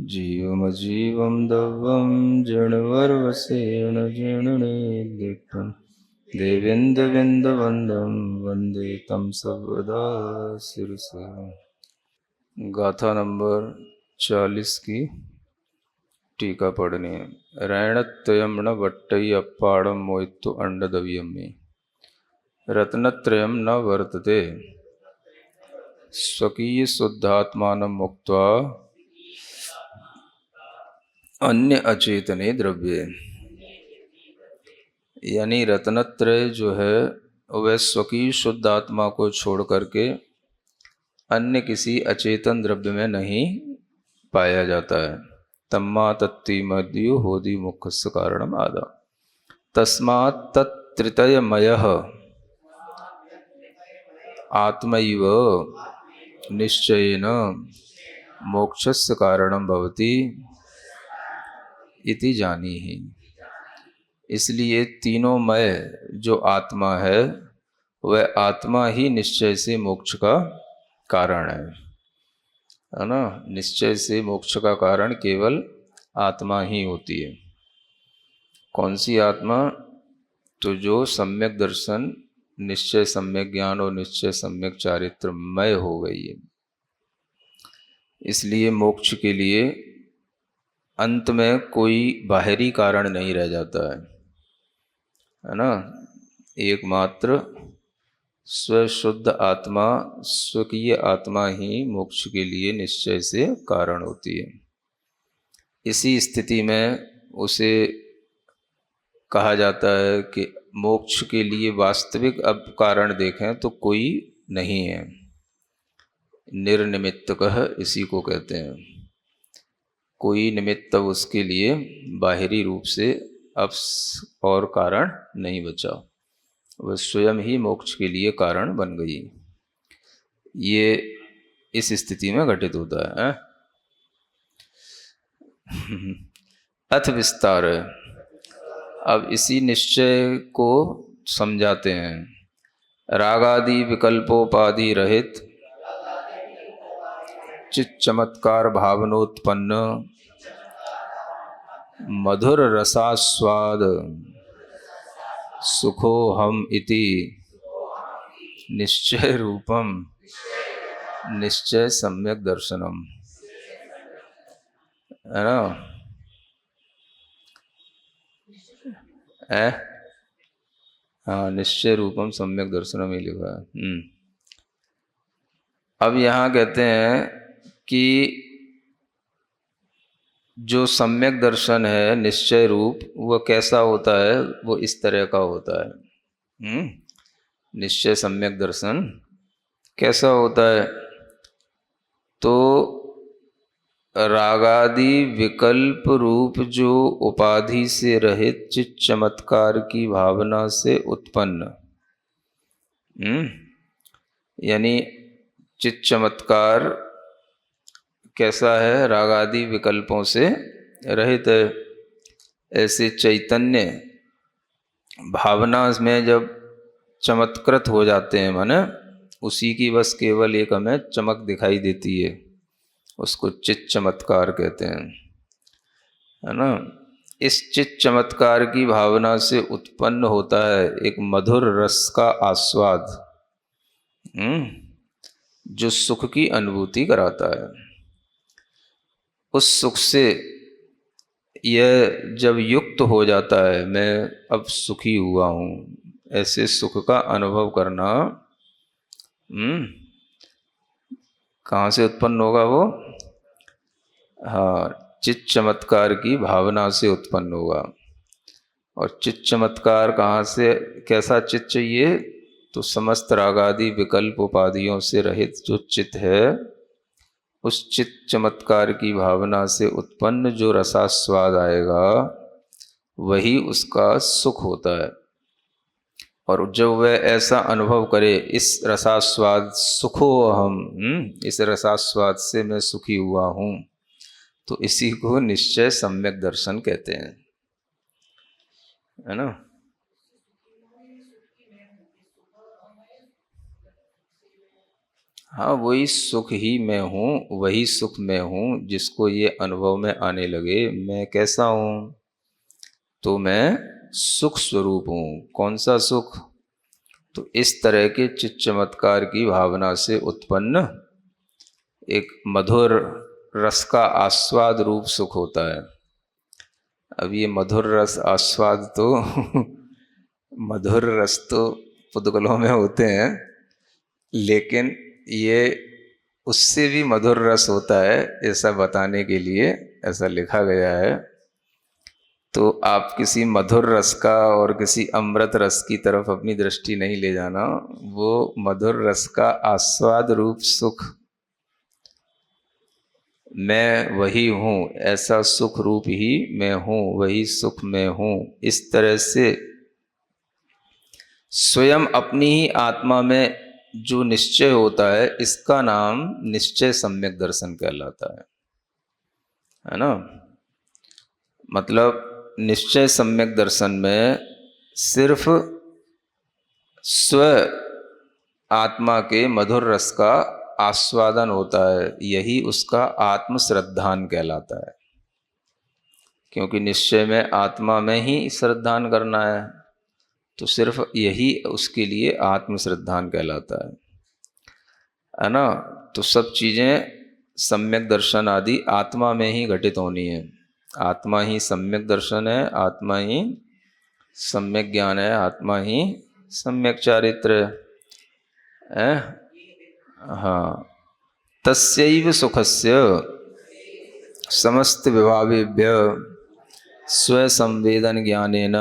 जीवमजीवं दवं जडवर्वसेन जीर्णनिर्लिप्तं देवेन्द्रविन्दवन्दं वन्दे तं सर्वदा शिरसा। गाथा नंबर 40 की टीका पढ़नी है। रैणत्रयं न वट्टयि अप्पाडं मोहितो अंडदव्यमी रत्नत्रयं न वर्तते स्वकीय शुद्धात्मानं मुक्त्वा अन्य अचेतने द्रव्ये। यानी रत्नत्रय जो है वह स्वकीय शुद्ध आत्मा को छोड़ करके अन्य किसी अचेतन द्रव्य में नहीं पाया जाता है। तम्मा तत्ति मद्यु होदि मुख्यस्य कारणम आदा तस्मात् तत्त्रितयमयः आत्मैव निश्चयेन मोक्षस्य कारणम भवति इति जानीहि। इसलिए तीनों मय जो आत्मा है वह आत्मा ही निश्चय से मोक्ष का कारण है ना। निश्चय से मोक्ष का कारण केवल आत्मा ही होती है। कौन सी आत्मा? तो जो सम्यक दर्शन, निश्चय सम्यक ज्ञान और निश्चय सम्यक चारित्रमय हो गई है। इसलिए मोक्ष के लिए अंत में कोई बाहरी कारण नहीं रह जाता है ना। एकमात्र स्वशुद्ध आत्मा, स्वकीय आत्मा ही मोक्ष के लिए निश्चय से कारण होती है। इसी स्थिति में उसे कहा जाता है कि मोक्ष के लिए वास्तविक अब कारण देखें तो कोई नहीं है। निर्निमित्तकः इसी को कहते हैं। कोई निमित्त उसके लिए बाहरी रूप से अब और कारण नहीं बचा, वह स्वयं ही मोक्ष के लिए कारण बन गई। ये इस स्थिति में घटित होता है। अथ विस्तार है। अब इसी निश्चय को समझाते हैं। रागादि विकल्पोपाधि रहित चित चमत्कार भावनोत्पन्न मधुर रसास्वाद सुखो हम इति निश्चय रूपम निश्चय सम्यक दर्शनम, है ना। हाँ, निश्चय रूपम सम्यक दर्शनम ही लिखा है। अब यहाँ कहते हैं कि जो सम्यक दर्शन है निश्चय रूप, वह कैसा होता है? वो इस तरह का होता है। निश्चय सम्यक दर्शन कैसा होता है? तो रागादि विकल्प रूप जो उपाधि से रहित चित चमत्कार की भावना से उत्पन्न, यानी चित चमत्कार कैसा है? रागादि विकल्पों से रहित है। ऐसे चैतन्य भावना में जब चमत्कृत हो जाते हैं, माने उसी की बस केवल एक हमें चमक दिखाई देती है, उसको चित चमत्कार कहते हैं, है ना। इस चित चमत्कार की भावना से उत्पन्न होता है एक मधुर रस का आस्वाद, जो सुख की अनुभूति कराता है। उस सुख से यह जब युक्त हो जाता है, मैं अब सुखी हुआ हूँ, ऐसे सुख का अनुभव करना कहाँ से उत्पन्न होगा वो? हाँ, चित चमत्कार की भावना से उत्पन्न होगा। और चित चमत्कार कहाँ से, कैसा चित चाहिए? तो समस्त रागादि विकल्प उपाधियों से रहित जो चित है, उस चित चमत्कार की भावना से उत्पन्न जो रसास्वाद आएगा वही उसका सुख होता है। और जब वह ऐसा अनुभव करे, इस रसास्वाद सुखो अहम, इस रसास्वाद से मैं सुखी हुआ हूँ, तो इसी को निश्चय सम्यक दर्शन कहते हैं, है ना। हाँ, वही सुख ही मैं हूँ, वही सुख मैं हूँ, जिसको ये अनुभव में आने लगे मैं कैसा हूँ, तो मैं सुख स्वरूप हूँ। कौन सा सुख? तो इस तरह के चित्त चमत्कार की भावना से उत्पन्न एक मधुर रस का आस्वाद रूप सुख होता है। अब ये मधुर रस आस्वाद तो मधुर रस तो पुद्गलों में होते हैं, लेकिन ये उससे भी मधुर रस होता है, ऐसा बताने के लिए ऐसा लिखा गया है। तो आप किसी मधुर रस का और किसी अमृत रस की तरफ अपनी दृष्टि नहीं ले जाना। वो मधुर रस का आस्वाद रूप सुख, मैं वही हूँ, ऐसा सुख रूप ही मैं हूँ, वही सुख मैं हूँ, इस तरह से स्वयं अपनी ही आत्मा में जो निश्चय होता है, इसका नाम निश्चय सम्यक दर्शन कहलाता है ना। मतलब निश्चय सम्यक दर्शन में सिर्फ स्व आत्मा के मधुर रस का आस्वादन होता है, यही उसका आत्म श्रद्धान कहलाता है। क्योंकि निश्चय में आत्मा में ही श्रद्धान करना है, तो सिर्फ यही उसके लिए आत्म श्रद्धान कहलाता है ना। तो सब चीज़ें सम्यक दर्शन आदि आत्मा में ही घटित होनी है। आत्मा ही सम्यक दर्शन है, आत्मा ही सम्यक ज्ञान है, आत्मा ही सम्यक चारित्र है। हाँ, तस्यैव सुखस्य समस्त विभावेभ्य स्वसंवेदन ज्ञानेन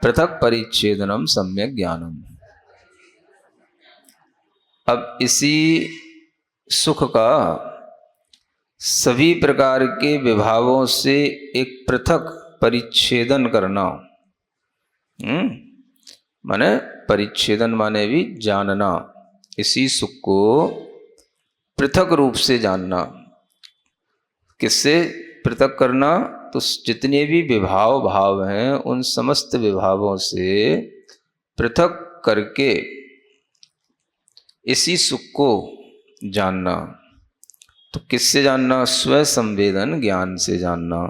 पृथक परिच्छेदनम सम्यक ज्ञानम। अब इसी सुख का सभी प्रकार के विभावों से एक पृथक परिच्छेदन करना, माने परिच्छेदन माने भी जानना, इसी सुख को पृथक रूप से जानना। किससे पृथक करना? तो जितने भी विभाव भाव हैं, उन समस्त विभावों से पृथक करके इसी सुख को जानना। तो किससे जानना? स्व संवेदन ज्ञान से जानना।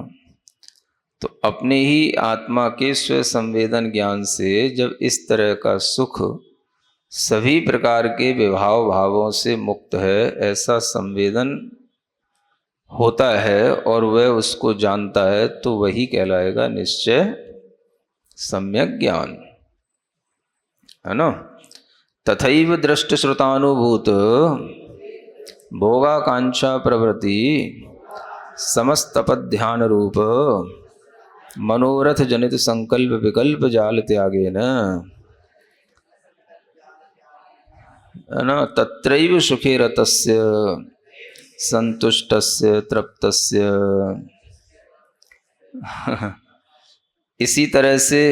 तो अपने ही आत्मा के स्व संवेदन ज्ञान से जब इस तरह का सुख सभी प्रकार के विभाव भावों से मुक्त है, ऐसा संवेदन होता है और वह उसको जानता है, तो वही कहलाएगा निश्चय सम्यक ज्ञान, है ना। तथैव दृष्ट श्रुतानुभूत भोगाकांक्षा प्रवृत्ति समस्तपध्यान रूप मनोरथ जनित संकल्प विकल्प जाल त्यागेन, है ना, तत्रैव सुखे रतस्य संतुष्टस्य तृप्तस्य। इसी तरह से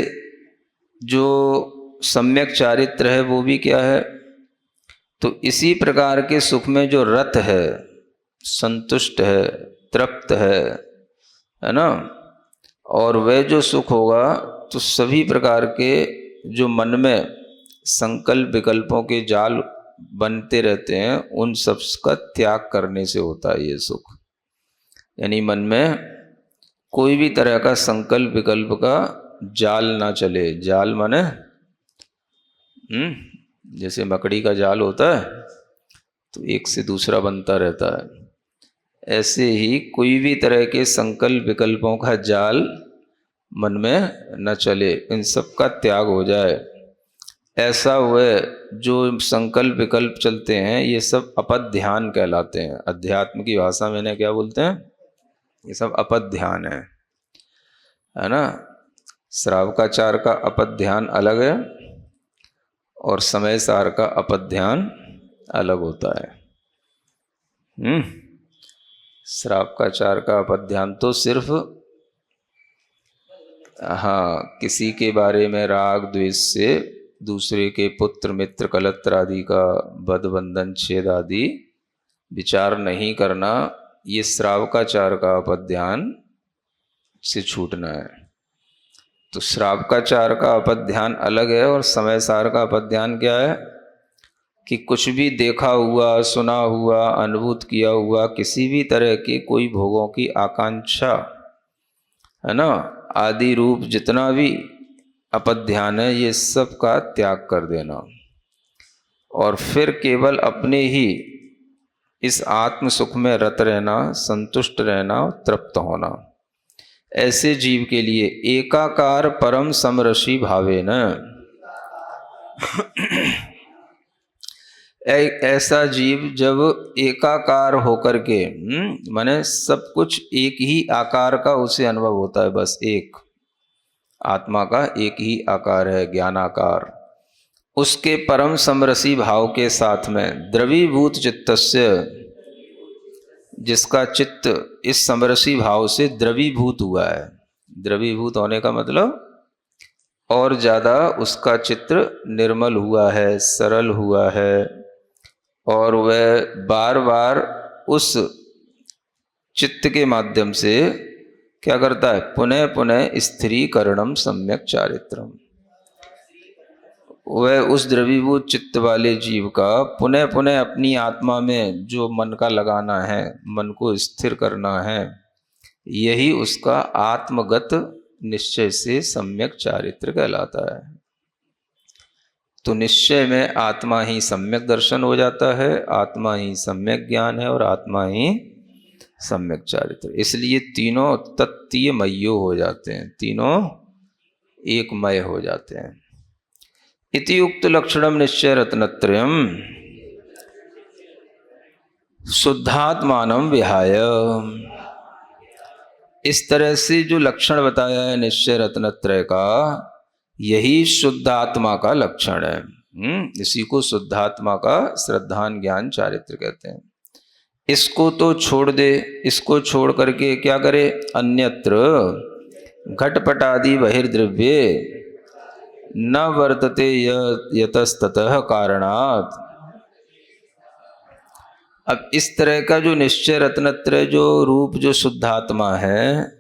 जो सम्यक चारित्र है वो भी क्या है? तो इसी प्रकार के सुख में जो रत है, संतुष्ट है, तृप्त है ना। और वह जो सुख होगा तो सभी प्रकार के जो मन में संकल्प विकल्पों के जाल बनते रहते हैं, उन सब का त्याग करने से होता है ये सुख। यानी मन में कोई भी तरह का संकल्प विकल्प का जाल ना चले। जाल माने जैसे मकड़ी का जाल होता है तो एक से दूसरा बनता रहता है, ऐसे ही कोई भी तरह के संकल्प विकल्पों का जाल मन में न चले, इन सब का त्याग हो जाए। ऐसा वह जो संकल्प विकल्प चलते हैं, ये सब अपध्यान कहलाते हैं। अध्यात्म की भाषा में इन्हें क्या बोलते हैं? ये सब अपध्यान है ना। श्रावकाचार का अपध्यान अलग है और समय सार का अपध्यान अलग होता है। श्रावकाचार का अपध्यान तो सिर्फ किसी के बारे में राग द्वेष से दूसरे के पुत्र मित्र कलत्र आदि का बद बंधन छेद आदि विचार नहीं करना, ये श्रावकाचार का अपध्यान से छूटना है। तो श्रावकाचार का अपध्यान अलग है और समय सार का अपध्यान क्या है? कि कुछ भी देखा हुआ, सुना हुआ, अनुभूत किया हुआ किसी भी तरह के कोई भोगों की आकांक्षा, है ना, आदि रूप जितना भी अपध्यान है, ये सब का त्याग कर देना और फिर केवल अपने ही इस आत्म सुख में रत रहना, संतुष्ट रहना, तृप्त होना। ऐसे जीव के लिए एकाकार परम समरसी भावेन, ऐसा जीव जब एकाकार होकर के माने सब कुछ एक ही आकार का उसे अनुभव होता है, बस एक आत्मा का एक ही आकार है, ज्ञानाकार। उसके परम समरसी भाव के साथ में द्रवीभूत चित्तस्य, जिसका चित्त इस समरसी भाव से द्रवीभूत हुआ है। द्रवीभूत होने का मतलब और ज़्यादा उसका चित्र निर्मल हुआ है, सरल हुआ है, और वह बार बार उस चित्त के माध्यम से क्या करता है, पुनः पुनः स्थिरीकरणम सम्यक चारित्रम। वह उस द्रवीभूत चित्त वाले जीव का पुनः पुनः अपनी आत्मा में जो मन का लगाना है, मन को स्थिर करना है, यही उसका आत्मगत निश्चय से सम्यक चारित्र कहलाता है। तो निश्चय में आत्मा ही सम्यक दर्शन हो जाता है, आत्मा ही सम्यक ज्ञान है और आत्मा ही सम्यक चारित्र। इसलिए तीनों तत्तीयमयो हो जाते हैं, तीनों एकमय हो जाते हैं। इति उक्त लक्षणम निश्चय रत्नत्रयम् शुद्धात्मानं विहाय। इस तरह से जो लक्षण बताया है निश्चय रत्नत्रय का, यही शुद्धात्मा का लक्षण है। इसी को शुद्धात्मा का श्रद्धान ज्ञान चारित्र कहते हैं। इसको तो छोड़ दे, इसको छोड़ करके क्या करे, अन्यत्र घटपटादि बहिर्द्रव्ये न वर्तते यतस्ततः कारणात्। अब इस तरह का जो निश्चय रत्नत्रय जो रूप जो शुद्धात्मा है,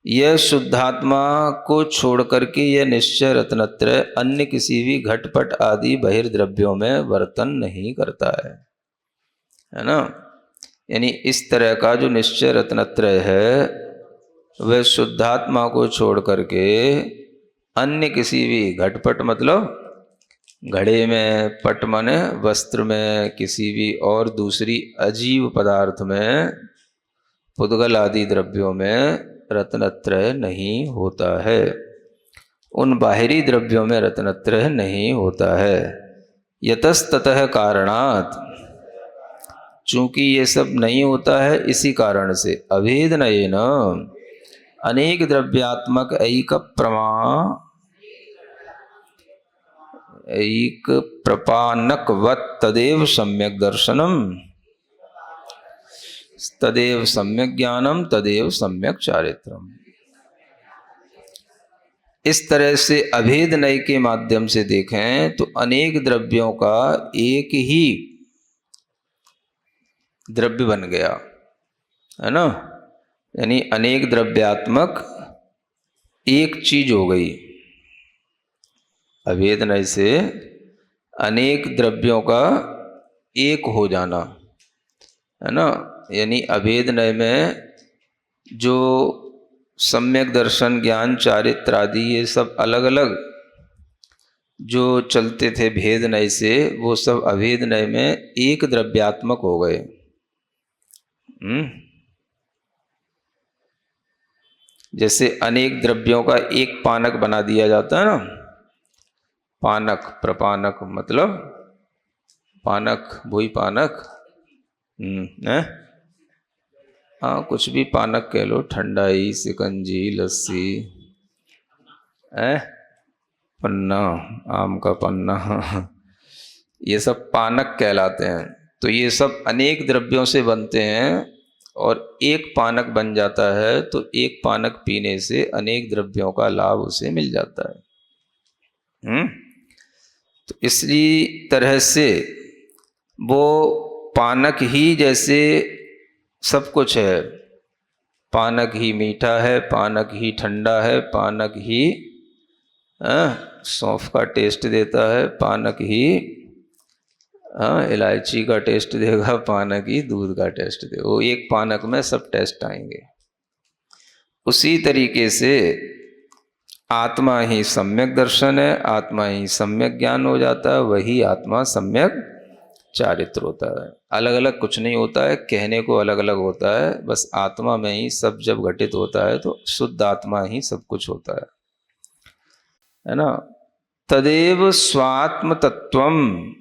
यह शुद्धात्मा को छोड़ करके यह निश्चय रत्नत्रय अन्य किसी भी घटपट आदि बहिर्द्रव्यों में वर्तन नहीं करता है ना। यानी इस तरह का जो निश्चय रत्नत्रय है, वह शुद्धात्मा को छोड़ करके अन्य किसी भी घटपट मतलब घड़े में, पट माने वस्त्र में, किसी भी और दूसरी अजीव पदार्थ में, पुद्गल आदि द्रव्यों में रत्नत्रय नहीं होता है। उन बाहरी द्रव्यों में रत्नत्रय नहीं होता है। यतस्ततः कारणात्, चूंकि ये सब नहीं होता है इसी कारण से, अभेदनयेन अनेक द्रव्यात्मक ऐक प्रपानकवत् तदेव सम्यक दर्शनम तदेव सम्यक ज्ञानम तदेव सम्यक चारित्रम। इस तरह से अभेद नय के माध्यम से देखें तो अनेक द्रव्यों का एक ही द्रव्य बन गया है ना। यानी अनेक द्रव्यात्मक एक चीज हो गई। अभेद नय से अनेक द्रव्यों का एक हो जाना है ना। यानी अभेद नय में जो सम्यक दर्शन, ज्ञान, चारित्र आदि ये सब अलग अलग जो चलते थे भेद नय से, वो सब अभेद नय में एक द्रव्यात्मक हो गए। जैसे अनेक द्रव्यों का एक पानक बना दिया जाता है ना। पानक, प्रपानक मतलब पानक, भूई पानक, हाँ कुछ भी पानक कह लो, ठंडाई, सिकंजी, लस्सी, पन्ना, आम का पन्ना, ये सब पानक कहलाते हैं। तो ये सब अनेक द्रव्यों से बनते हैं और एक पानक बन जाता है, तो एक पानक पीने से अनेक द्रव्यों का लाभ उसे मिल जाता है। तो इसी तरह से वो पानक ही जैसे सब कुछ है। पानक ही मीठा है, पानक ही ठंडा है, पानक ही सौंफ का टेस्ट देता है, पानक ही हाँ, इलायची का टेस्ट देगा, पानक ही दूध का टेस्ट देगा। वो एक पानक में सब टेस्ट आएंगे। उसी तरीके से आत्मा ही सम्यक दर्शन है, आत्मा ही सम्यक ज्ञान हो जाता है, वही आत्मा सम्यक चारित्र होता है। अलग अलग कुछ नहीं होता है, कहने को अलग अलग होता है, बस आत्मा में ही सब जब घटित होता है तो शुद्ध आत्मा ही सब कुछ होता है ना। तदेव स्वात्म तत्वम,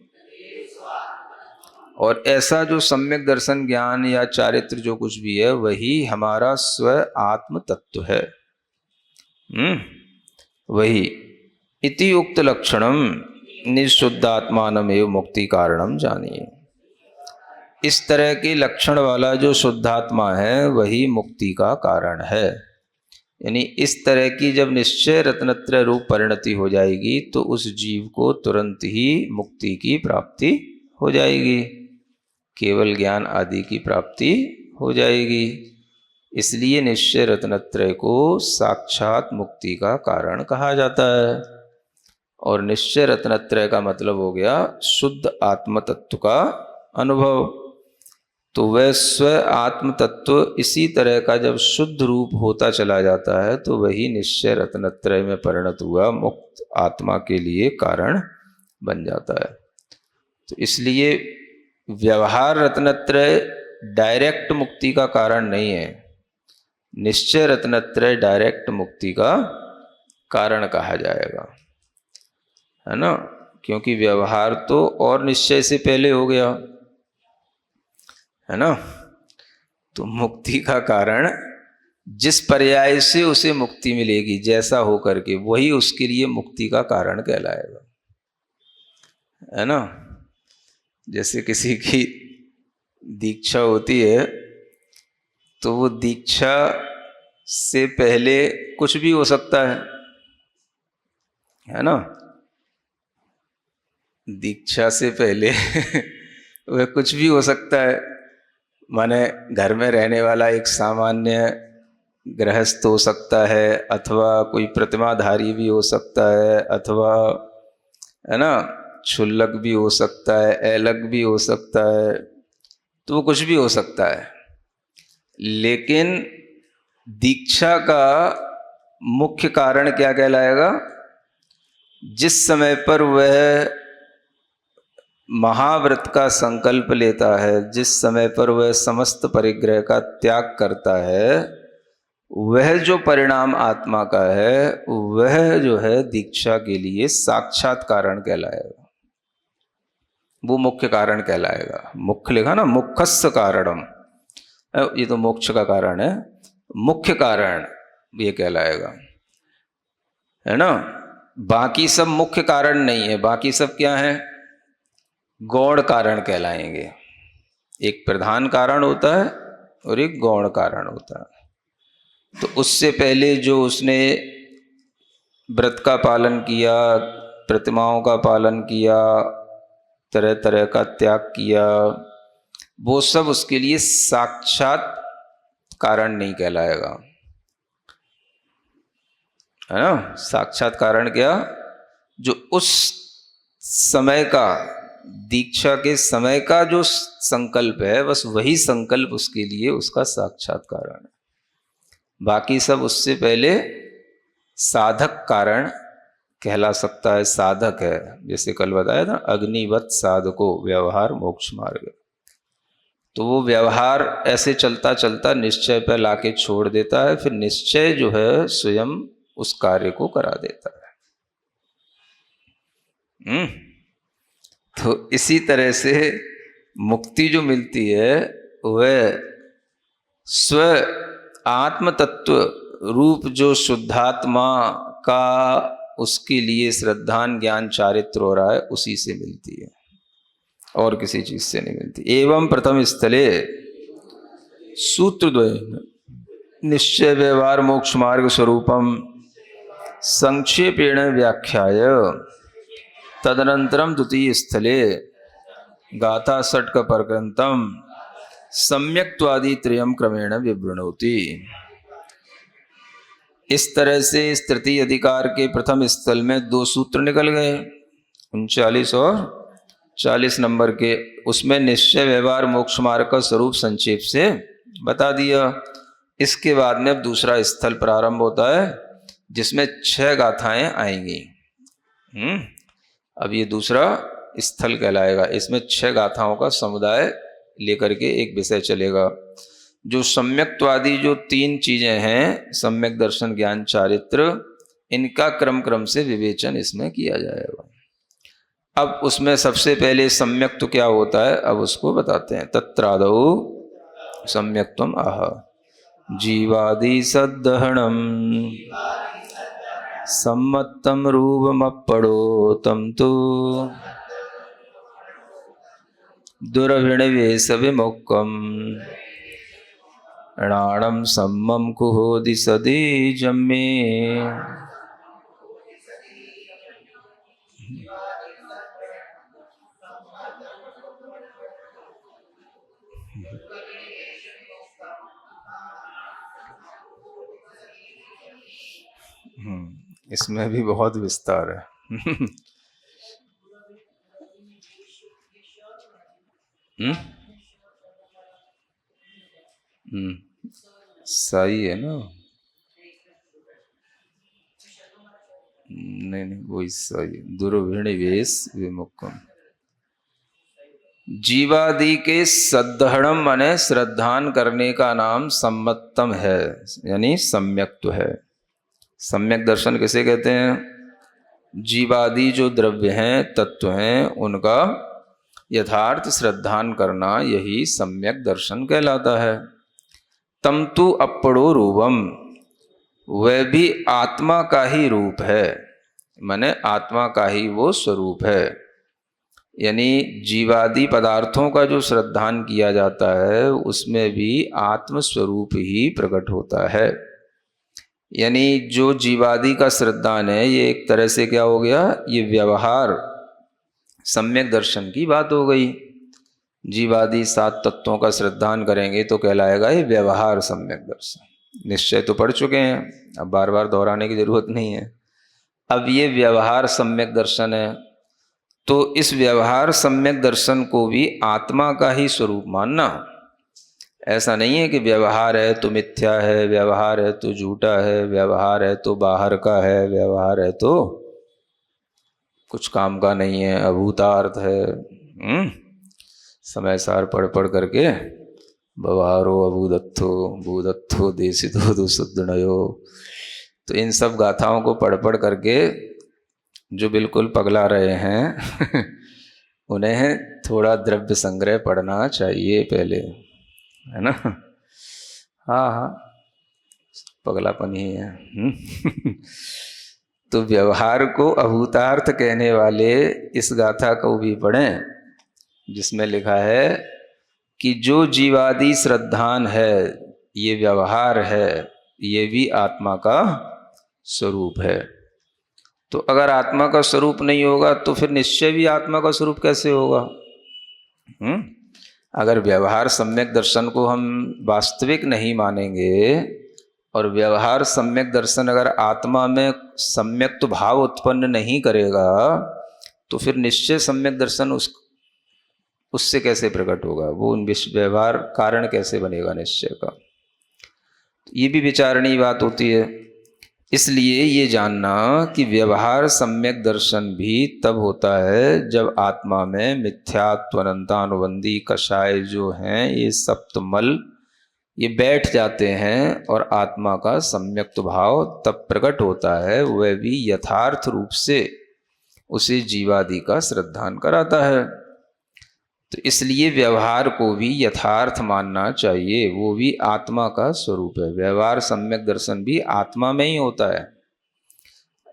और ऐसा जो सम्यक दर्शन ज्ञान या चारित्र जो कुछ भी है वही हमारा स्व आत्म तत्व है। वही इति उक्त लक्षणम निशुद्धात्मानमेव मुक्ति कारणम जानिए। इस तरह के लक्षण वाला जो शुद्धात्मा है वही मुक्ति का कारण है। यानी इस तरह की जब निश्चय रत्नत्रय रूप परिणति हो जाएगी तो उस जीव को तुरंत ही मुक्ति की प्राप्ति हो जाएगी, केवल ज्ञान आदि की प्राप्ति हो जाएगी। इसलिए निश्चय रत्नत्रय को साक्षात मुक्ति का कारण कहा जाता है। और निश्चय रत्नत्रय का मतलब हो गया शुद्ध आत्म तत्व का अनुभव। तो वह स्व आत्म तत्व इसी तरह का जब शुद्ध रूप होता चला जाता है तो वही निश्चय रत्नत्रय में परिणत हुआ मुक्त आत्मा के लिए कारण बन जाता है। तो इसलिए व्यवहार रत्नत्रय डायरेक्ट मुक्ति का कारण नहीं है, निश्चय रत्नत्रय डायरेक्ट मुक्ति का कारण कहा जाएगा, है ना। क्योंकि व्यवहार तो और निश्चय से पहले हो गया, है ना। तो मुक्ति का कारण जिस पर्याय से उसे मुक्ति मिलेगी जैसा हो करके वही उसके लिए मुक्ति का कारण कहलाएगा, है ना। जैसे किसी की दीक्षा होती है तो वो दीक्षा से पहले कुछ भी हो सकता है ना। दीक्षा से पहले वह कुछ भी हो सकता है। माने घर में रहने वाला एक सामान्य गृहस्थ हो सकता है, अथवा कोई प्रतिमाधारी भी हो सकता है, अथवा है ना क्षुल्लक भी हो सकता है, ऐलक भी हो सकता है, तो वो कुछ भी हो सकता है। लेकिन दीक्षा का मुख्य कारण क्या कहलाएगा? जिस समय पर वह महाव्रत का संकल्प लेता है, जिस समय पर वह समस्त परिग्रह का त्याग करता है, वह जो परिणाम आत्मा का है वह जो है दीक्षा के लिए साक्षात कारण कहलाएगा, वो मुख्य कारण कहलाएगा। मुख्य लिखा ना, मुख्यस्य कारणम, ये तो मोक्ष का कारण है, मुख्य कारण ये कहलाएगा, है ना। बाकी सब मुख्य कारण नहीं है, बाकी सब क्या है? गौण कारण कहलाएंगे। एक प्रधान कारण होता है और एक गौण कारण होता है। तो उससे पहले जो उसने व्रत का पालन किया, प्रतिमाओं का पालन किया, तरह तरह का त्याग किया, वो सब उसके लिए साक्षात कारण नहीं कहलाएगा, है ना। साक्षात कारण क्या? जो उस समय का, दीक्षा के समय का जो संकल्प है, बस वही संकल्प उसके लिए उसका साक्षात कारण है। बाकी सब उससे पहले साधक कारण कहला सकता है, साधक है। जैसे कल बताया था, अग्निवत साधको व्यवहार मोक्ष मार्ग। तो वो व्यवहार ऐसे चलता चलता निश्चय पर लाके छोड़ देता है, फिर निश्चय जो है स्वयं उस कार्य को करा देता है। तो इसी तरह से मुक्ति जो मिलती है वह स्व आत्म तत्व रूप जो शुद्धात्मा का उसके लिए श्रद्धान ज्ञान चारित्र हो रहा है उसी से मिलती है, और किसी चीज से नहीं मिलती। एवं प्रथम स्थले सूत्रद्वय निश्चय व्यवहार मोक्ष मार्ग स्वरूपम संक्षेपेण व्याख्याय तदनंतरम द्वितीय स्थले गाथा षट्क पर्यंतम सम्यक्त्वादि त्रयम क्रमेण विवृणोति। इस तरह से इस तृतीय अधिकार के प्रथम स्थल में 2 सूत्र निकल गए, 39 और 40 नंबर के उसमें निश्चय व्यवहार मोक्ष मार्ग का स्वरूप संक्षेप से बता दिया। इसके बाद में अब दूसरा स्थल प्रारंभ होता है जिसमें 6 गाथाएं आएंगी। अब ये दूसरा स्थल कहलाएगा। इसमें 6 गाथाओं का समुदाय लेकर के एक विषय चलेगा। जो सम्यक्त्वादी जो 3 चीजें हैं, सम्यक दर्शन ज्ञान चारित्र, इनका क्रम क्रम से विवेचन इसमें किया जाएगा। अब उसमें सबसे पहले सम्यक तो क्या होता है अब उसको बताते हैं। तत्रादौ सम्यक्त्वम आह जीवादि सद्दहणम सम्मत्तम रूपमप्पड़ो तम तो दुर्भिणवेश विमुक्कम णाणम सम्मम कुहोदि सदी जम्मे। इसमें भी बहुत विस्तार है। सही है ना? नहीं वही सही। दुर्भिणवेश विमुक्तम जीवादि के सद्दहणम माने श्रद्धान करने का नाम सम्मत्तम है, यानी सम्यक्त्व है। सम्यक दर्शन किसे कहते हैं? जीवादि जो द्रव्य हैं, तत्व हैं, उनका यथार्थ श्रद्धान करना, यही सम्यक दर्शन कहलाता है। तम तु अपड़ो रूपम, वह भी आत्मा का ही रूप है, माने आत्मा का ही वो स्वरूप है। यानी जीवादि पदार्थों का जो श्रद्धान किया जाता है उसमें भी आत्म स्वरूप ही प्रकट होता है। यानी जो जीवादि का श्रद्धान है ये एक तरह से क्या हो गया, ये व्यवहार सम्यक दर्शन की बात हो गई। जीवादि 7 तत्वों का श्रद्धान करेंगे तो कहलाएगा ये व्यवहार सम्यक दर्शन। निश्चय तो पढ़ चुके हैं, अब बार बार दोहराने की जरूरत नहीं है। अब ये व्यवहार सम्यक दर्शन है, तो इस व्यवहार सम्यक दर्शन को भी आत्मा का ही स्वरूप मानना। ऐसा नहीं है कि व्यवहार है तो मिथ्या है, व्यवहार है तो झूठा है, व्यवहार है तो बाहर का है, व्यवहार है तो कुछ काम का नहीं है, अभूतार्थ है। समय सार पढ़ पढ़ करके व्यवहारो अभूदत्थो भूदत्थो देशितो दुसुद्धनयो, तो इन सब गाथाओं को पढ़ पढ़ करके जो बिल्कुल पगला रहे हैं उन्हें थोड़ा द्रव्य संग्रह पढ़ना चाहिए पहले, है ना? हाँ पगलापन ही है। तो व्यवहार को अभूतार्थ कहने वाले इस गाथा को भी पढ़ें जिसमें लिखा है कि जो जीवादि श्रद्धान है, ये व्यवहार है, ये भी आत्मा का स्वरूप है। तो अगर आत्मा का स्वरूप नहीं होगा तो फिर निश्चय भी आत्मा का स्वरूप कैसे होगा? अगर व्यवहार सम्यक दर्शन को हम वास्तविक नहीं मानेंगे और व्यवहार सम्यक दर्शन अगर आत्मा में सम्यक्त भाव उत्पन्न नहीं करेगा तो फिर निश्चय सम्यक दर्शन उससे कैसे प्रकट होगा? वो व्यवहार कारण कैसे बनेगा निश्चय का? ये भी विचारणीय बात होती है। इसलिए ये जानना कि व्यवहार सम्यक दर्शन भी तब होता है जब आत्मा में मिथ्यात्व अनंतानुबंधी कषाय जो हैं, ये सप्तमल ये बैठ जाते हैं और आत्मा का सम्यक्त भाव तब प्रकट होता है। वह भी यथार्थ रूप से उसे जीवादि का श्रद्धान कराता है। तो इसलिए व्यवहार को भी यथार्थ मानना चाहिए, वो भी आत्मा का स्वरूप है। व्यवहार सम्यक दर्शन भी आत्मा में ही होता है।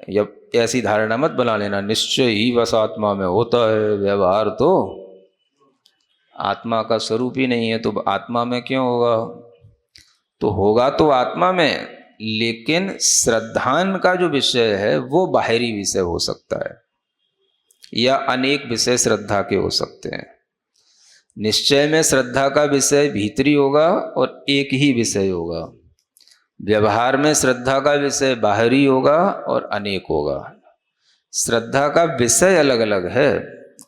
या ऐसी धारणा मत बना लेना निश्चय ही बस आत्मा में होता है, व्यवहार तो आत्मा का स्वरूप ही नहीं है, तो आत्मा में क्यों होगा? तो होगा तो आत्मा में, लेकिन श्रद्धान का जो विषय है वो बाहरी विषय हो सकता है या अनेक विषय श्रद्धा के हो सकते हैं। निश्चय में श्रद्धा का विषय भीतरी होगा और एक ही विषय होगा। व्यवहार में श्रद्धा का विषय बाहरी होगा और अनेक होगा। श्रद्धा का विषय अलग अलग है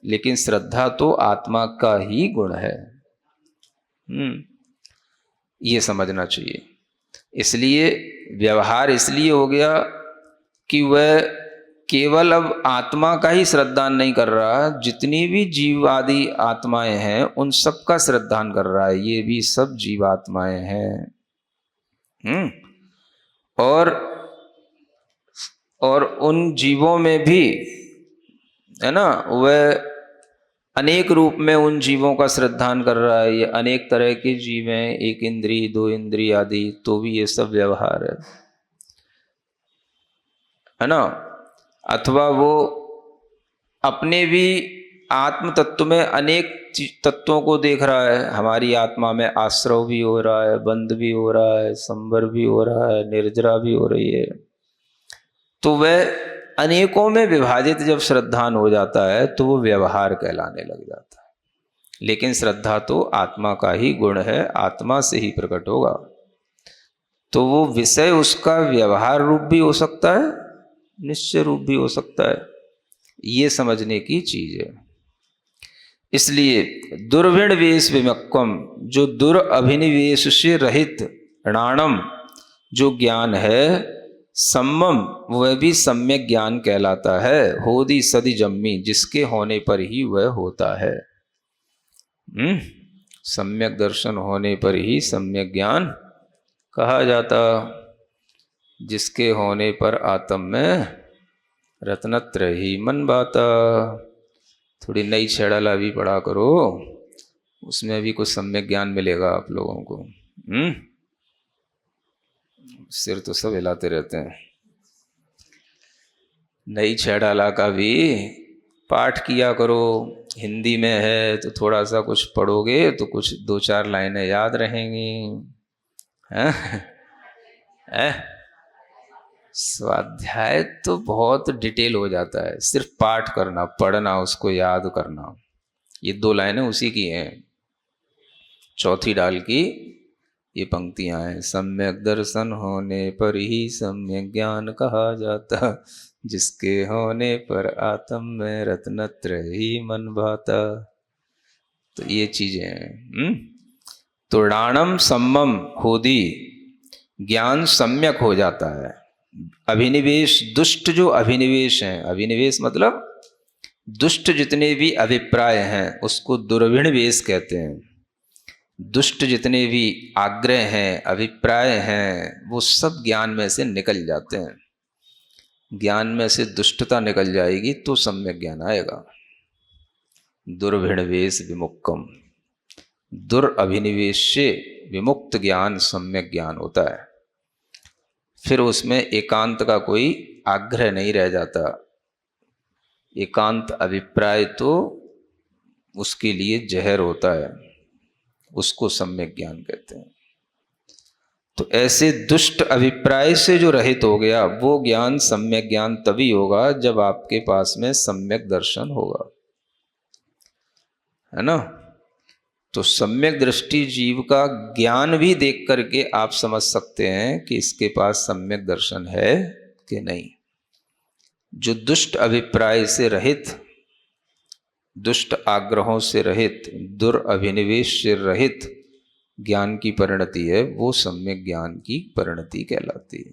लेकिन श्रद्धा तो आत्मा का ही गुण है। ये समझना चाहिए। इसलिए व्यवहार इसलिए हो गया कि वह केवल अब आत्मा का ही श्रद्धान नहीं कर रहा, जितनी भी जीव आदि आत्माएं हैं उन सब का श्रद्धान कर रहा है। ये भी सब जीवात्माएं हैं। और उन जीवों में भी है ना, वह अनेक रूप में उन जीवों का श्रद्धान कर रहा है। ये अनेक तरह के जीव हैं, एक इंद्री, दो इंद्री आदि, तो भी ये सब व्यवहार है ना। अथवा वो अपने भी आत्म तत्व में अनेक तत्वों को देख रहा है। हमारी आत्मा में आश्रव भी हो रहा है, बंध भी हो रहा है, संवर भी हो रहा है, निर्जरा भी हो रही है। तो वह अनेकों में विभाजित जब श्रद्धान हो जाता है तो वो व्यवहार कहलाने लग जाता है। लेकिन श्रद्धा तो आत्मा का ही गुण है, आत्मा से ही प्रकट होगा। तो वो विषय उसका व्यवहार रूप भी हो सकता है, निश्चय रूप भी हो सकता है। ये समझने की चीज है। इसलिए दुर्विण वेश विमक्कम, जो दुर्अभिनिवेश से रहित णाणम जो ज्ञान है, सम्मम वह भी सम्यक ज्ञान कहलाता है। होदी सदी जम्मी, जिसके होने पर ही वह होता है। सम्यक दर्शन होने पर ही सम्यक ज्ञान कहा जाता। जिसके होने पर आत्म में रत्नत्र ही मन बाता। थोड़ी नई छेड़ाला भी पढ़ा करो, उसमें भी कुछ सम्यक ज्ञान मिलेगा आप लोगों को। सिर तो सब हिलाते रहते हैं। नई छेड़ाला का भी पाठ किया करो। हिंदी में है तो थोड़ा सा कुछ पढ़ोगे तो कुछ दो चार लाइनें याद रहेंगी। स्वाध्याय तो बहुत डिटेल हो जाता है, सिर्फ पाठ करना, पढ़ना, उसको याद करना। ये दो लाइनें उसी की हैं। चौथी डाल की ये पंक्तियां हैं। सम्यक दर्शन होने पर ही सम्यक ज्ञान कहा जाता, जिसके होने पर आत्म में रत्नत्र ही मन भाता। तो ये चीजें हैं। तो णाणम सम्मम होदी, ज्ञान सम्यक हो जाता है। अभिनिवेश, दुष्ट जो अभिनिवेश हैं, अभिनिवेश मतलब दुष्ट जितने भी अभिप्राय हैं उसको दुर्विण वेश कहते हैं। दुष्ट जितने भी आग्रह हैं, अभिप्राय हैं, वो सब ज्ञान में से निकल जाते हैं। ज्ञान में से दुष्टता निकल जाएगी तो सम्यक ज्ञान आएगा। दुर्भिण वेश विमुक्तम, दुर्अभिनिवेश से विमुक्त ज्ञान सम्यक ज्ञान होता है। फिर उसमें एकांत का कोई आग्रह नहीं रह जाता। एकांत अभिप्राय तो उसके लिए जहर होता है, उसको सम्यक ज्ञान कहते हैं। तो ऐसे दुष्ट अभिप्राय से जो रहित हो गया, वो ज्ञान सम्यक ज्ञान तभी होगा जब आपके पास में सम्यक दर्शन होगा, है ना। तो सम्यक दृष्टि जीव का ज्ञान भी देख करके आप समझ सकते हैं कि इसके पास सम्यक दर्शन है कि नहीं। जो दुष्ट अभिप्राय से रहित, दुष्ट आग्रहों से रहित, दुर्अभिनिवेश से रहित ज्ञान की परिणति है, वो सम्यक ज्ञान की परिणति कहलाती है।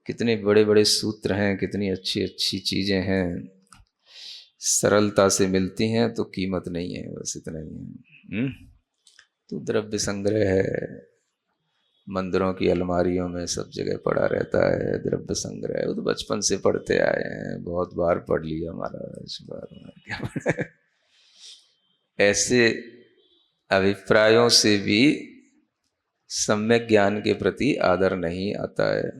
कितने बड़े बड़े सूत्र हैं, कितनी अच्छी अच्छी चीजें हैं, सरलता से मिलती हैं तो कीमत नहीं है, बस इतना ही है। तो द्रव्य संग्रह है, मंदिरों की अलमारियों में सब जगह पड़ा रहता है द्रव्य संग्रह। वो तो बचपन से पढ़ते आए हैं, बहुत बार पढ़ लिया हमारा, इस बार क्या ऐसे अभिप्रायों से भी सम्यक ज्ञान के प्रति आदर नहीं आता है।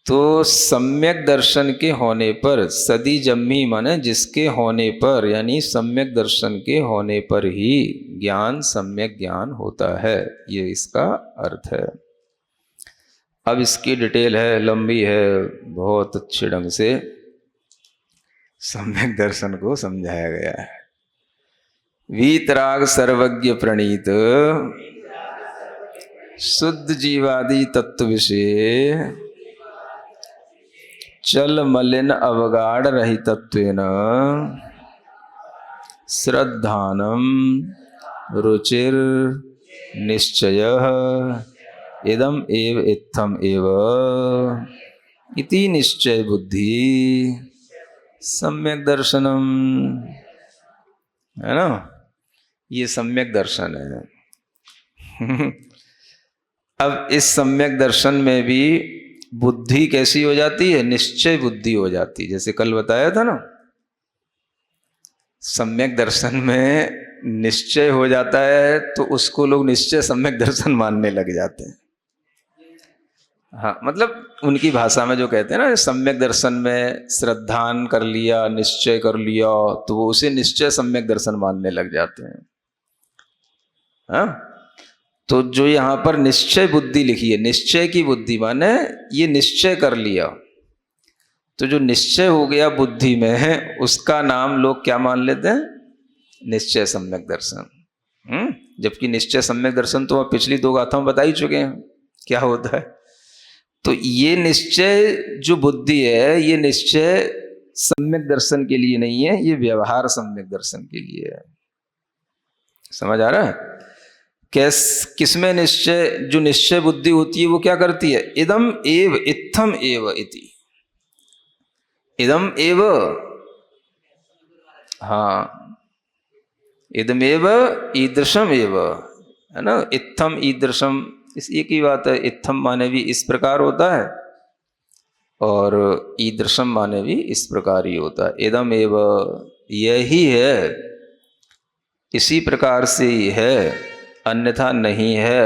तो सम्यक दर्शन के होने पर, सदी जम्मी माने जिसके होने पर, यानी सम्यक दर्शन के होने पर ही ज्ञान सम्यक ज्ञान होता है, ये इसका अर्थ है। अब इसकी डिटेल है, लंबी है, बहुत अच्छे ढंग से सम्यक दर्शन को समझाया गया है। वीतराग सर्वज्ञ प्रणीत शुद्ध जीवादि तत्व विषय चल मलिन अवगाढ़ रहितत्वेन श्रद्धानम रुचिर निश्चयः इदम एव इत्थम एव इति निश्चय बुद्धि सम्यक दर्शनम। है ना, ये सम्यक दर्शन है। अब इस सम्यक दर्शन में भी बुद्धि कैसी हो जाती है? निश्चय बुद्धि हो जाती है। जैसे कल बताया था ना, सम्यक दर्शन में निश्चय हो जाता है तो उसको लोग निश्चय सम्यक दर्शन मानने लग जाते हैं। हाँ, मतलब उनकी भाषा में जो कहते हैं ना, सम्यक दर्शन में श्रद्धान कर लिया, निश्चय कर लिया, तो वो उसे निश्चय सम्यक दर्शन मानने लग जाते हैं। हाँ, तो जो यहाँ पर निश्चय बुद्धि लिखी है, निश्चय की बुद्धि माने ये निश्चय कर लिया, तो जो निश्चय हो गया बुद्धि में है उसका नाम लोग क्या मान लेते हैं? निश्चय सम्यक दर्शन। जबकि निश्चय सम्यक दर्शन तो आप पिछली 2 गाथाओं में बता ही चुके हैं क्या होता है। तो ये निश्चय जो बुद्धि है, ये निश्चय सम्यक दर्शन के लिए नहीं है, ये व्यवहार सम्यक दर्शन के लिए है। समझ आ रहा है? किसमें निश्चय, जो निश्चय बुद्धि होती है वो क्या करती है? इदम एव इत्थम एव इति। इदम एव, हाँ, इदमेव ईदृशम एव, है ना। इत्थम ईदृशम, इस एक ही बात है। इत्थम माने भी इस प्रकार होता है और ईदृशम माने भी इस प्रकार ही होता है। इदम एव, यही है, इसी प्रकार से ही है, अन्यथा नहीं है।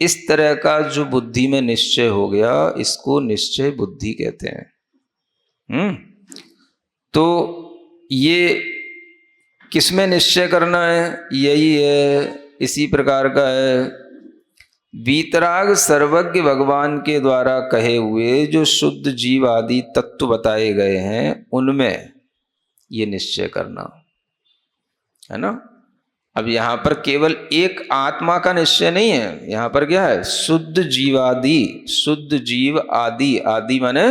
इस तरह का जो बुद्धि में निश्चय हो गया, इसको निश्चय बुद्धि कहते हैं। तो ये किसमें निश्चय करना है? यही है, इसी प्रकार का है। वीतराग सर्वज्ञ भगवान के द्वारा कहे हुए जो शुद्ध जीव आदि तत्व बताए गए हैं, उनमें ये निश्चय करना है ना। अब यहां पर केवल एक आत्मा का निश्चय नहीं है, यहां पर क्या है? शुद्ध जीवादि, शुद्ध जीव आदि, आदि माने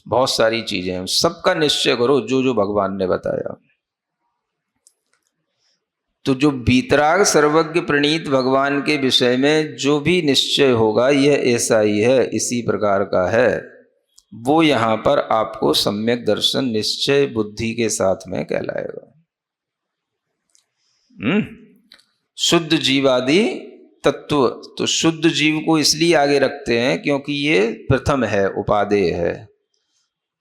बहुत सारी चीजें हैं, सबका निश्चय करो जो जो भगवान ने बताया। तो जो वीतराग सर्वज्ञ प्रणीत भगवान के विषय में जो भी निश्चय होगा, यह ऐसा ही है, इसी प्रकार का है, वो यहां पर आपको सम्यक दर्शन निश्चय बुद्धि के साथ में कहलाएगा। शुद्ध जीवादि तत्व, तो शुद्ध जीव को इसलिए आगे रखते हैं क्योंकि ये प्रथम है, उपादेय है।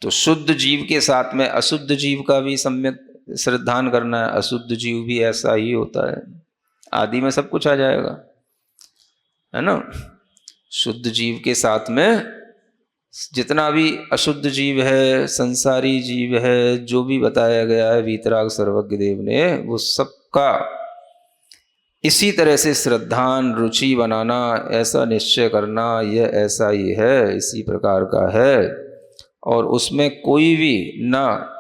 तो शुद्ध जीव के साथ में अशुद्ध जीव का भी सम्यक श्रद्धान करना है। अशुद्ध जीव भी ऐसा ही होता है, आदि में सब कुछ आ जाएगा, है ना। शुद्ध जीव के साथ में जितना भी अशुद्ध जीव है, संसारी जीव है, जो भी बताया गया है वीतराग सर्वज्ञ देव ने, वो सबका इसी तरह से श्रद्धान, रुचि बनाना, ऐसा निश्चय करना, यह ऐसा ही है, इसी प्रकार का है। और उसमें कोई भी ना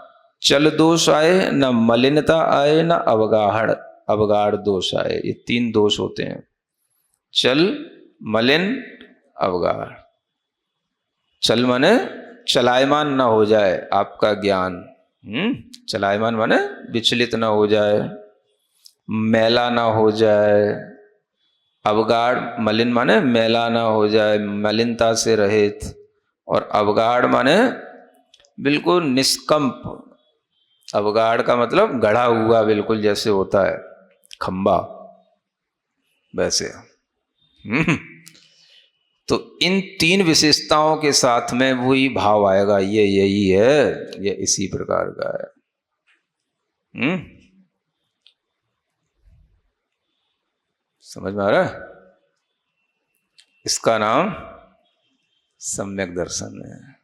चल दोष आए, ना मलिनता आए, ना अवगाढ़ दोष आए। ये 3 दोष होते हैं, चल, मलिन, अवगाढ़। चल माने चलायमान ना हो जाए आपका ज्ञान, चलायमान माने विचलित ना हो जाए, मैला ना हो जाए। अवगाढ़, मलिन माने मैला ना हो जाए, मलिनता से रहित। और अवगाढ़ माने बिल्कुल निष्कंप। अवगाढ़ का मतलब गढ़ा हुआ, बिल्कुल जैसे होता है खंबा, वैसे। तो इन 3 विशेषताओं के साथ में वही भाव आएगा, ये यही है, ये इसी प्रकार का है। समझ में आ रहा है? इसका नाम सम्यक दर्शन है।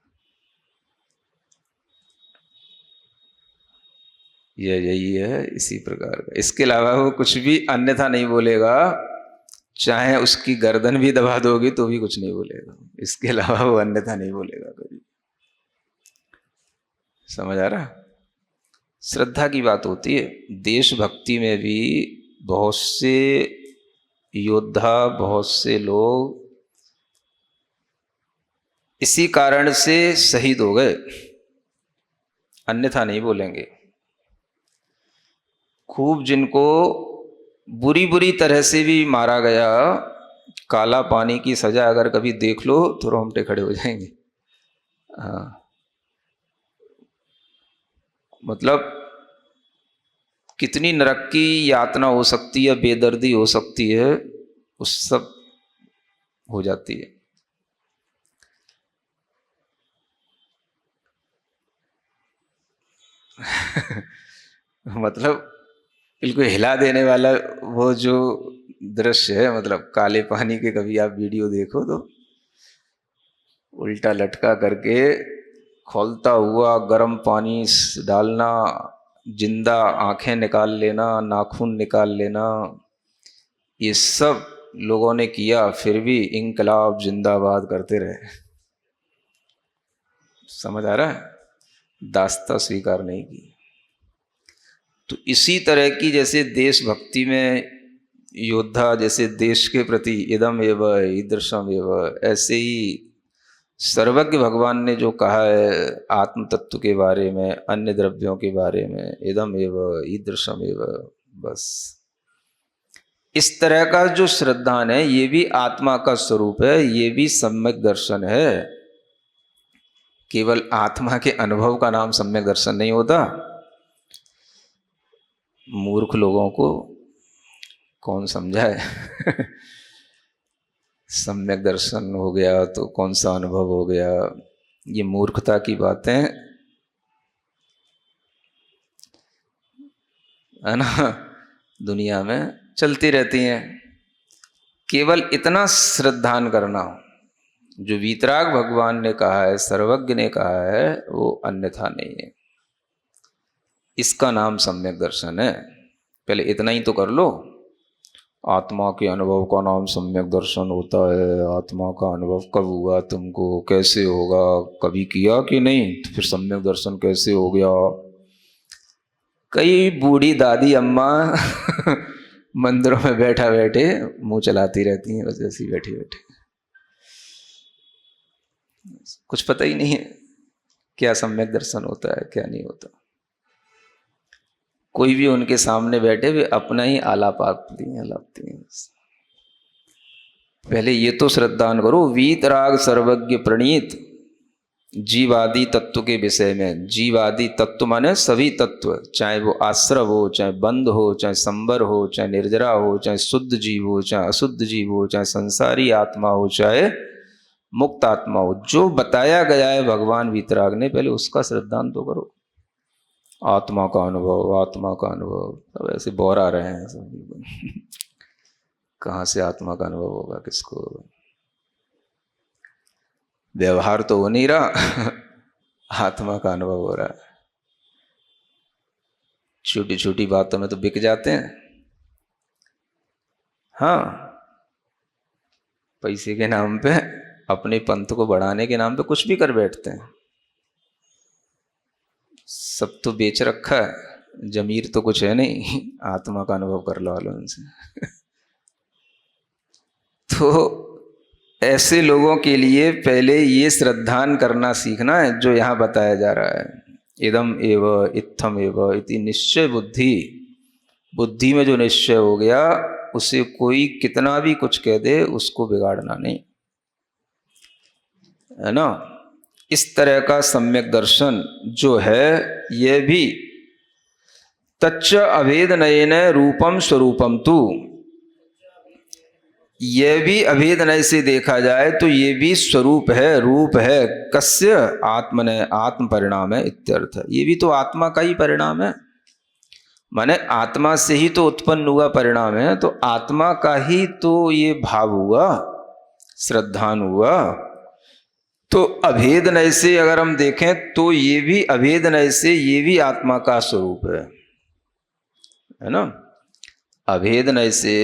ये यही है, इसी प्रकार का। इसके अलावा वो कुछ भी अन्यथा नहीं बोलेगा, चाहे उसकी गर्दन भी दबा दोगे तो भी कुछ नहीं बोलेगा। इसके अलावा वो अन्यथा नहीं बोलेगा कभी। समझ आ रहा? श्रद्धा की बात होती है। देशभक्ति में भी बहुत से योद्धा बहुत से लोग इसी कारण से शहीद हो गए, अन्यथा नहीं बोलेंगे। खूब जिनको बुरी बुरी तरह से भी मारा गया, काला पानी की सजा अगर कभी देख लो तो रोंगटे खड़े हो जाएंगे। हाँ, मतलब कितनी नरक की यातना हो सकती है, बेदर्दी हो सकती है, उस सब हो जाती है। मतलब बिल्कुल हिला देने वाला वो जो दृश्य है, मतलब काले पानी के कभी आप वीडियो देखो तो उल्टा लटका करके खौलता हुआ गर्म पानी डालना, जिंदा आंखें निकाल लेना, नाखून निकाल लेना, ये सब लोगों ने किया, फिर भी इंकलाब जिंदाबाद करते रहे। समझ आ रहा है? दास्ता स्वीकार नहीं की। तो इसी तरह की जैसे देशभक्ति में योद्धा जैसे देश के प्रति इदम एव ईदृशम एव, ऐसे ही सर्वज्ञ भगवान ने जो कहा है आत्म तत्व के बारे में, अन्य द्रव्यों के बारे में, इदम एव ईदृशम एव, बस इस तरह का जो श्रद्धान है ये भी आत्मा का स्वरूप है, ये भी सम्यक दर्शन है। केवल आत्मा के अनुभव का नाम सम्यक दर्शन नहीं होता। मूर्ख लोगों को कौन समझाए? सम्यक दर्शन हो गया तो कौन सा अनुभव हो गया, ये मूर्खता की बातें है ना, दुनिया में चलती रहती हैं। केवल इतना श्रद्धान करना, जो वीतराग भगवान ने कहा है, सर्वज्ञ ने कहा है, वो अन्यथा नहीं है। इसका नाम सम्यक दर्शन है। पहले इतना ही तो कर लो। आत्मा के अनुभव का नाम सम्यक दर्शन होता है। आत्मा का अनुभव कब हुआ तुमको, कैसे होगा, कभी किया कि नहीं, तो फिर सम्यक दर्शन कैसे हो गया? कई बूढ़ी दादी अम्मा मंदिरों में बैठा बैठे मुंह चलाती रहती हैं, बस ऐसी बैठी बैठे, कुछ पता ही नहीं है क्या सम्यक दर्शन होता है क्या नहीं होता। कोई भी उनके सामने बैठे वे अपना ही आलाप आलापती हैं। पहले ये तो श्रद्धान करो, वीतराग सर्वज्ञ प्रणीत जीवादि तत्व के विषय में। जीवादि तत्व माने सभी तत्व, चाहे वो आश्रव हो, चाहे बंध हो, चाहे संबर हो, चाहे निर्जरा हो, चाहे शुद्ध जीव हो, चाहे अशुद्ध जीव हो, चाहे संसारी आत्मा हो, चाहे मुक्त आत्मा हो, जो बताया गया है भगवान वीतराग ने, पहले उसका श्रद्धान तो करो। आत्मा का अनुभव, आत्मा का अनुभव, अब ऐसे बोर आ रहे हैं सब। कहाँ से आत्मा का अनुभव होगा किसको? व्यवहार तो हो नहीं रहा, आत्मा का अनुभव हो रहा है। छोटी छोटी बातों में तो बिक जाते हैं। हाँ, पैसे के नाम पे, अपने पंथ को बढ़ाने के नाम पे कुछ भी कर बैठते हैं। सब तो बेच रखा है, जमीर तो कुछ है नहीं। आत्मा का अनुभव कर लो उनसे। तो ऐसे लोगों के लिए पहले ये श्रद्धान करना सीखना है जो यहाँ बताया जा रहा है। इदम एव इत्थम एव इति निश्चय बुद्धि। बुद्धि में जो निश्चय हो गया, उसे कोई कितना भी कुछ कह दे उसको बिगाड़ना नहीं, है ना। इस तरह का सम्यक दर्शन जो है, यह भी तच्च अभेद नयन रूपम स्वरूपम तु, यह भी अभेद नय से देखा जाए तो ये भी स्वरूप है, रूप है। कस्य आत्मने, आत्म परिणाम है इत्यर्थ। ये भी तो आत्मा का ही परिणाम है, माने आत्मा से ही तो उत्पन्न हुआ परिणाम है, तो आत्मा का ही तो ये भाव हुआ, श्रद्धान हुआ। तो अभेद नय से अगर हम देखें तो ये भी अभेद नय से ये भी आत्मा का स्वरूप है ना। अभेद नय से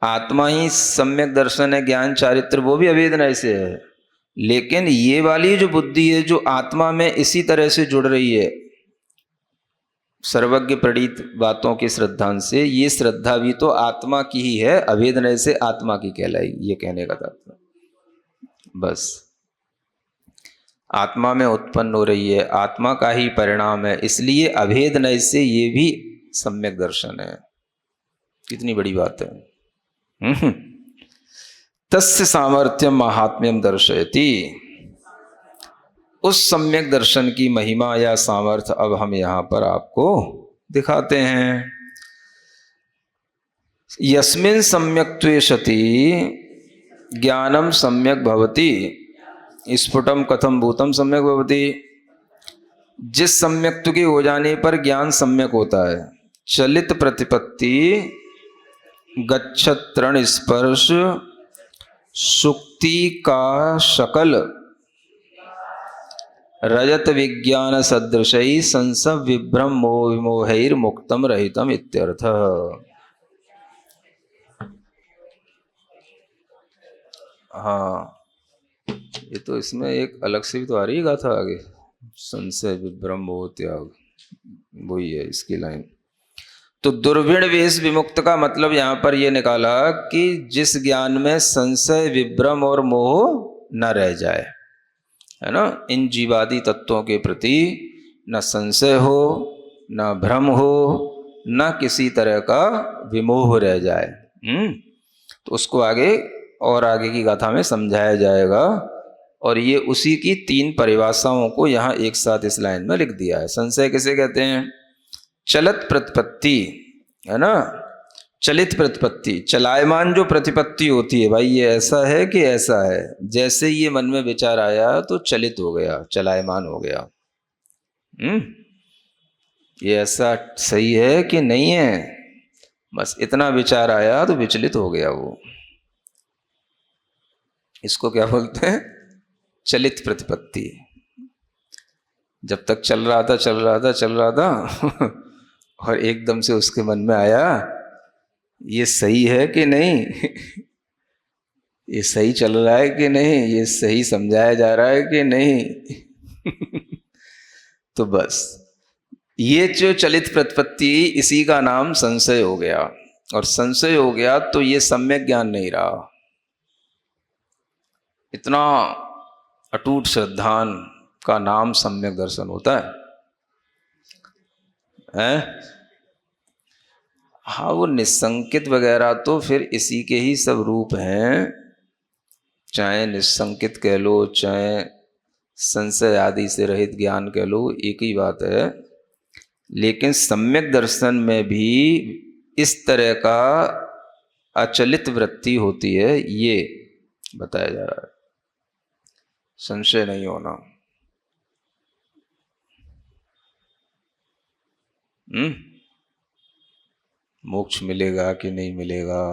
आत्मा ही सम्यक दर्शन है, ज्ञान चारित्र, वो भी अभेद नय से है। लेकिन ये वाली जो बुद्धि है जो आत्मा में इसी तरह से जुड़ रही है, सर्वज्ञ प्रणीत बातों की श्रद्धा से, ये श्रद्धा भी तो आत्मा की ही है, अभेदनय से आत्मा की कहलाई, ये कहने का तात्पर्य। बस आत्मा में उत्पन्न हो रही है, आत्मा का ही परिणाम है, इसलिए अभेदनय से ये भी सम्यक दर्शन है। कितनी बड़ी बात है। तस्य सामर्थ्यम महात्म्यम दर्शयति, उस सम्यक दर्शन की महिमा या सामर्थ्य अब हम यहां पर आपको दिखाते हैं। यस्मिन् सम्यक्त्वे सति ज्ञानम सम्यक भवति, स्फुटम कथम भूतम सम्यक भवति। जिस सम्यक्त्व के हो जाने पर ज्ञान सम्यक होता है। चलित प्रतिपत्ति, गच्छत तृण स्पर्श, सुक्ति का शकल, रजत विज्ञान सदृशई संसव विभ्रम मोह विमोहैर मुक्तम रहितम इत्यर्थ। हाँ, ये तो इसमें एक अलग से भी तो आ रही गाथा आगे, संशय विभ्रम मोह त्याग, वही है इसकी लाइन। तो दुर्विण वेश विमुक्त का मतलब यहां पर यह निकाला कि जिस ज्ञान में संशय विभ्रम और मोह न रह जाए, है ना, इन जीवादि तत्वों के प्रति न संशय हो, न भ्रम हो, न किसी तरह का विमोह रह जाए। तो उसको आगे और आगे की गाथा में समझाया जाएगा, और ये उसी की 3 परिभाषाओं को यहाँ एक साथ इस लाइन में लिख दिया है। संशय किसे कहते हैं? चलत प्रतिपत्ति, है ना, चलित प्रतिपत्ति, चलायमान जो प्रतिपत्ति होती है, भाई ये ऐसा है कि ऐसा है, जैसे ये मन में विचार आया तो चलित हो गया, चलायमान हो गया। ये ऐसा सही है कि नहीं है, बस इतना विचार आया तो विचलित हो गया वो। इसको क्या बोलते हैं? चलित प्रतिपत्ति। जब तक चल रहा था और एकदम से उसके मन में आया ये सही है कि नहीं, ये सही चल रहा है कि नहीं, ये सही समझाया जा रहा है कि नहीं। तो बस ये जो चलित प्रतिपत्ति, इसी का नाम संशय हो गया, और संशय हो गया तो ये सम्यक ज्ञान नहीं रहा। इतना अटूट श्रद्धान का नाम सम्यक दर्शन होता है? हाँ, वो निसंकित वगैरह तो फिर इसी के ही सब रूप हैं, चाहे निसंकित कह लो, चाहे संशय आदि से रहित ज्ञान कह लो, एक ही बात है। लेकिन सम्यक दर्शन में भी इस तरह का अचलित वृत्ति होती है, ये बताया जा रहा है। संशय नहीं होना। मोक्ष मिलेगा कि नहीं मिलेगा,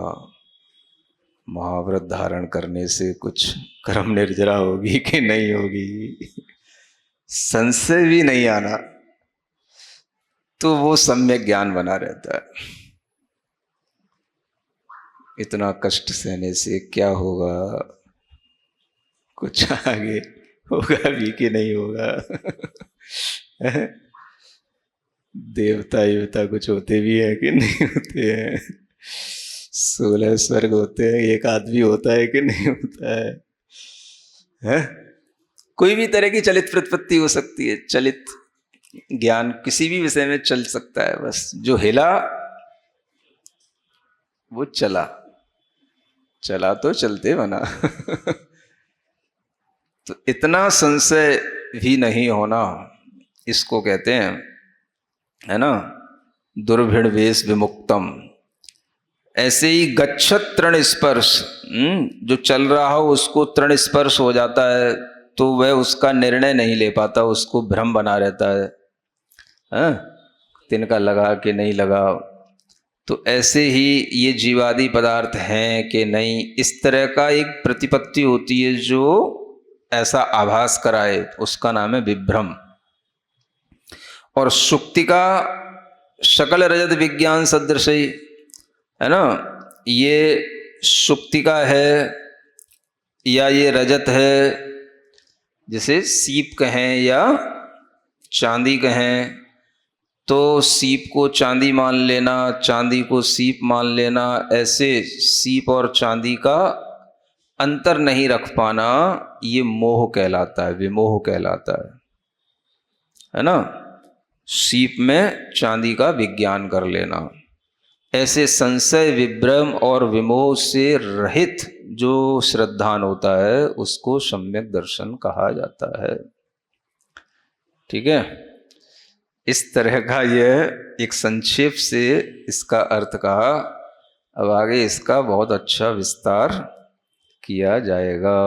महाव्रत धारण करने से कुछ कर्म निर्जरा होगी कि नहीं होगी, संशय भी नहीं आना, तो वो सम्यक ज्ञान बना रहता है। इतना कष्ट सहने से क्या होगा, कुछ आगे होगा भी कि नहीं होगा। देवता युवता कुछ होते भी है कि नहीं होते हैं, 16 स्वर्ग होते हैं, एक आदमी होता है कि नहीं होता है? कोई भी तरह की चलित प्रतिपत्ति हो सकती है, चलित ज्ञान किसी भी विषय में चल सकता है। बस जो हिला वो चला, चला तो चलते बना। तो इतना संशय भी नहीं होना, इसको कहते हैं, है ना, दुर्भिण वेश विमुक्तम। ऐसे ही गच्छत तृण स्पर्श, जो चल रहा हो उसको तृण स्पर्श हो जाता है तो वह उसका निर्णय नहीं ले पाता, उसको भ्रम बना रहता है, तिनका लगा कि नहीं लगा। तो ऐसे ही ये जीवादि पदार्थ हैं कि नहीं, इस तरह का एक प्रतिपत्ति होती है जो ऐसा आभास कराए, उसका नाम है विभ्रम। और सुक्ति का शकल रजत विज्ञान सदृश, है ना, ये सुक्ति का है या ये रजत है, जिसे सीप कहें या चांदी कहें, तो सीप को चांदी मान लेना, चांदी को सीप मान लेना, ऐसे सीप और चांदी का अंतर नहीं रख पाना, ये मोह कहलाता है, विमोह कहलाता है ना। सीप में चांदी का विज्ञान कर लेना, ऐसे संशय विभ्रम और विमोह से रहित जो श्रद्धान होता है उसको सम्यक दर्शन कहा जाता है। ठीक है, इस तरह का यह एक संक्षेप से इसका अर्थ कहा। अब आगे इसका बहुत अच्छा विस्तार किया जाएगा।